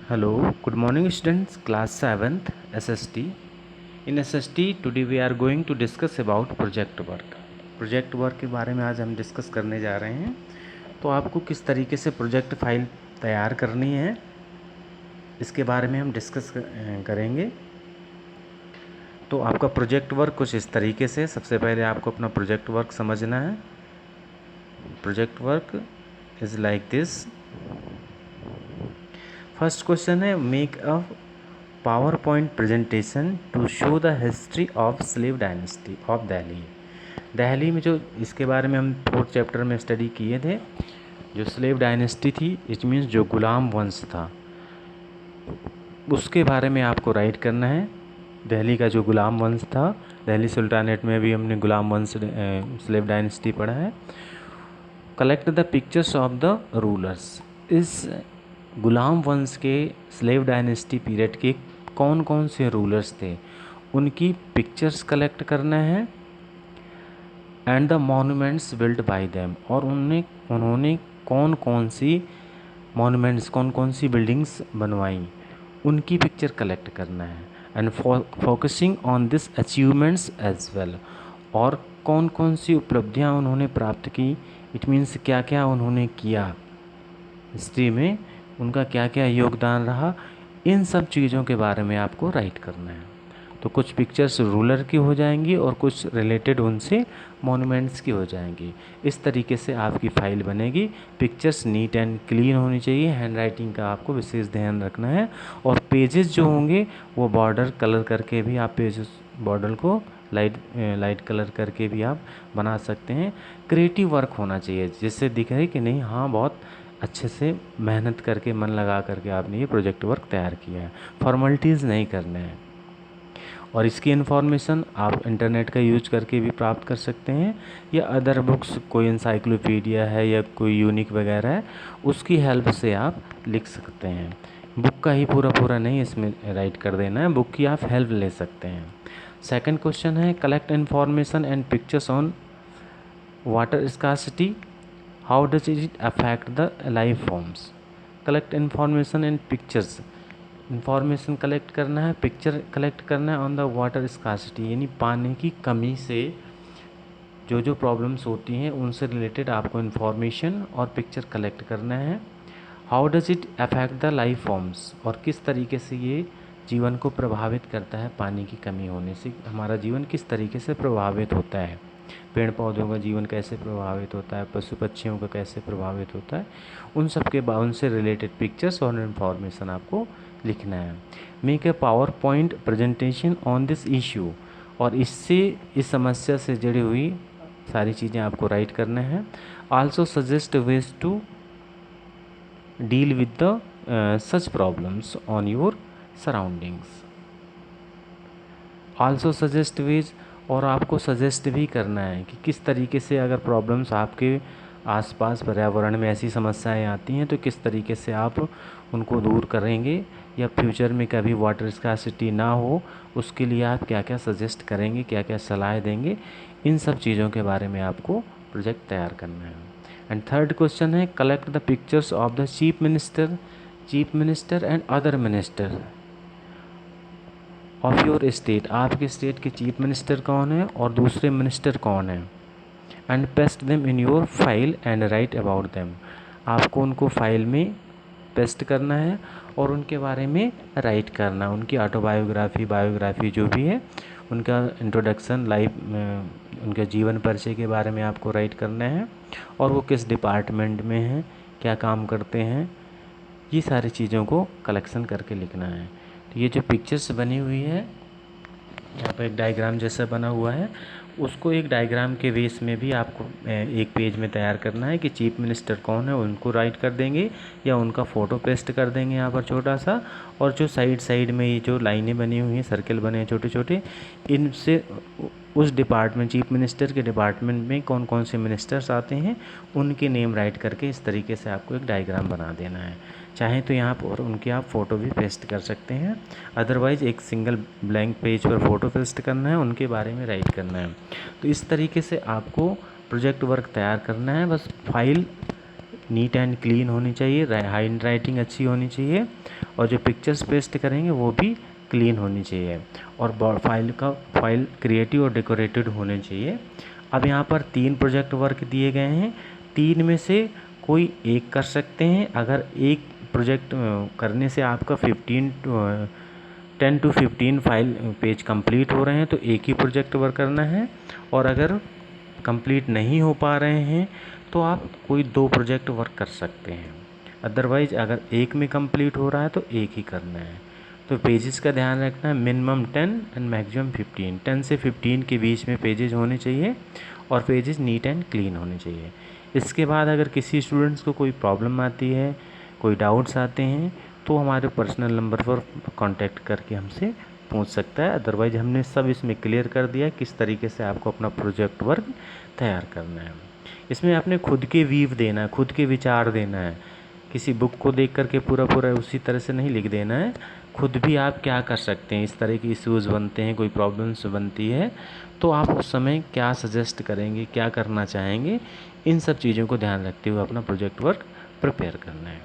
Hello, good morning students, class 7th SST. In SST today we are going to discuss about project work. Project work के बारे में आज हम discuss करने जा रहे हैं। तो आपको किस तरीके से प्रोजेक्ट फाइल तैयार करनी है इसके बारे में हम डिस्कस करेंगे। तो आपका प्रोजेक्ट वर्क कुछ इस तरीके से, सबसे पहले आपको अपना प्रोजेक्ट वर्क समझना है। Project work is like this. First question है, make a power point presentation to show the history of slave dynasty of Delhi. Delhi में जो इसके बारे में हम 4th चैप्टर में स्टडी किए थे, जो स्लेव डायनेस्टी थी, इट मीन्स जो गुलाम वंश था, उसके बारे में आपको राइट करना है। दिल्ली का जो गुलाम वंश था, दिल्ली सुल्तानेट में भी हमने गुलाम वंश स्लेव डायनेस्टी पढ़ा है। Collect the pictures of the rulers. इस गुलाम वंश के स्लेव डायनेस्टी पीरियड के कौन कौन से रूलर्स थे, उनकी पिक्चर्स कलेक्ट करना है। And the monuments build by them, और उन्होंने कौन कौन सी मॉन्यूमेंट्स, कौन कौन सी बिल्डिंग्स बनवाई, उनकी पिक्चर कलेक्ट करना है। And focusing on this achievements as well, और कौन कौन सी उपलब्धियां उन्होंने प्राप्त की, इट मीन्स क्या क्या उन्होंने किया हिस्ट्री में, उनका क्या क्या योगदान रहा, इन सब चीज़ों के बारे में आपको राइट करना है। तो कुछ पिक्चर्स रूलर की हो जाएंगी और कुछ रिलेटेड उनसे मॉन्यूमेंट्स की हो जाएंगी। इस तरीके से आपकी फाइल बनेगी। पिक्चर्स नीट एंड क्लीन होनी चाहिए। हैंड राइटिंग का आपको विशेष ध्यान रखना है। और पेजेस जो होंगे वो बॉर्डर कलर करके भी आप पेजेस बॉर्डर को लाइट कलर करके भी आप बना सकते हैं। क्रिएटिव वर्क होना चाहिए जिससे दिख रहे कि नहीं, हाँ बहुत अच्छे से मेहनत करके, मन लगा करके आपने ये प्रोजेक्ट वर्क तैयार किया है। फॉर्मेलिटीज़ नहीं करने हैं। और इसकी इन्फॉर्मेशन आप इंटरनेट का यूज करके भी प्राप्त कर सकते हैं, या अदर बुक्स, कोई इंसाइक्लोपीडिया है या कोई यूनिक वगैरह है, उसकी हेल्प से आप लिख सकते हैं। बुक का ही पूरा नहीं इसमें राइट कर देना है, बुक की आप हेल्प ले सकते हैं। सेकंड क्वेश्चन है, collect information and pictures on water scarcity, how does it affect the life forms. Collect information and pictures, information collect करना है, पिक्चर कलेक्ट करना है ऑन द वाटर स्कार्सिटी, यानी पानी की कमी से जो जो प्रॉब्लम्स होती हैं उनसे रिलेटेड आपको इन्फॉर्मेशन और पिक्चर कलेक्ट करना है। How does it affect the life forms, और किस तरीके से ये जीवन को प्रभावित करता है, पानी की कमी होने से हमारा जीवन किस तरीके से प्रभावित होता है, पेड़ पौधों का जीवन कैसे प्रभावित होता है, पशु पक्षियों का कैसे प्रभावित होता है, उन सब के उनसे रिलेटेड पिक्चर्स और इन्फॉर्मेशन आपको लिखना है। Make a power point presentation on this issue, और इससे, इस समस्या से जुड़ी हुई सारी चीज़ें आपको राइट करना है। Also suggest ways to deal with the such problems on your surroundings. Also suggest ways, और आपको सजेस्ट भी करना है कि किस तरीके से अगर प्रॉब्लम्स आपके आसपास पर्यावरण में ऐसी समस्याएं आती हैं तो किस तरीके से आप उनको दूर करेंगे, या फ्यूचर में कभी वाटर स्कार्सिटी ना हो उसके लिए आप क्या क्या सजेस्ट करेंगे, क्या क्या सलाह देंगे, इन सब चीज़ों के बारे में आपको प्रोजेक्ट तैयार करना है। एंड थर्ड क्वेश्चन है, collect the pictures of the chief minister and other minister of your state. आपके स्टेट के चीफ मिनिस्टर कौन है और दूसरे मिनिस्टर कौन है। And paste them in your file and right about them. आपको उनको फाइल में पेस्ट करना है और उनके बारे में राइट करना, उनकी ऑटोबायोग्राफी, बायोग्राफी जो भी है, उनका इंट्रोडक्शन, लाइफ, उनके जीवन परिचय के बारे में आपको राइट करना है, और वो किस डिपार्टमेंट में हैं, क्या काम करते हैं, ये सारी चीज़ों को कलेक्शन करके लिखना है। तो ये जो पिक्चर्स बनी हुई है, यहाँ पर एक डायग्राम जैसा बना हुआ है, उसको एक डायग्राम के बेस में भी आपको एक पेज में तैयार करना है कि चीफ मिनिस्टर कौन है, उनको राइट कर देंगे या उनका फ़ोटो पेस्ट कर देंगे यहाँ पर छोटा सा, और जो साइड में ये जो लाइनें बनी हुई हैं, सर्कल बने हैं छोटे छोटे, इनसे उस डिपार्टमेंट, चीफ मिनिस्टर के डिपार्टमेंट में कौन कौन से मिनिस्टर्स आते हैं उनके नेम राइट करके इस तरीके से आपको एक डायग्राम बना देना है। चाहें तो यहाँ पर उनके आप फ़ोटो भी पेस्ट कर सकते हैं, अदरवाइज़ एक सिंगल ब्लैंक पेज पर फ़ोटो पेस्ट करना है, उनके बारे में राइट करना है। तो इस तरीके से आपको प्रोजेक्ट वर्क तैयार करना है। बस फाइल नीट एंड क्लीन होनी चाहिए, हैंड राइटिंग अच्छी होनी चाहिए, और जो पिक्चर्स पेस्ट करेंगे वो भी क्लीन होनी चाहिए, और फाइल क्रिएटिव और डेकोरेटेड होने चाहिए। अब यहाँ पर 3 प्रोजेक्ट वर्क दिए गए हैं, 3 में से कोई एक कर सकते हैं। अगर एक प्रोजेक्ट करने से आपका 10 to 15 फाइल पेज कंप्लीट हो रहे हैं तो एक ही प्रोजेक्ट वर्क करना है, और अगर कंप्लीट नहीं हो पा रहे हैं तो आप कोई 2 प्रोजेक्ट वर्क कर सकते हैं। अदरवाइज अगर एक में कंप्लीट हो रहा है तो एक ही करना है। तो पेजेस का ध्यान रखना है, मिनिमम 10 एंड मैक्सिमम 15, 10 से 15 के बीच में पेजेस होने चाहिए, और पेजेस नीट एंड क्लीन होने चाहिए। इसके बाद अगर किसी स्टूडेंट्स को कोई प्रॉब्लम आती है, कोई डाउट्स आते हैं, तो हमारे पर्सनल नंबर पर कांटेक्ट करके हमसे पूछ सकता है। अदरवाइज हमने सब इसमें क्लियर कर दिया किस तरीके से आपको अपना प्रोजेक्ट वर्क तैयार करना है। इसमें आपने खुद के वीव देना है, खुद के विचार देना है, किसी बुक को देख करके पूरा उसी तरह से नहीं लिख देना है। खुद भी आप क्या कर सकते हैं, इस तरह की इश्यूज़ बनते हैं, कोई प्रॉब्लम्स बनती है, तो आप उस समय क्या सजेस्ट करेंगे, क्या करना चाहेंगे, इन सब चीज़ों को ध्यान रखते हुए अपना प्रोजेक्ट वर्क प्रिपेयर करना है।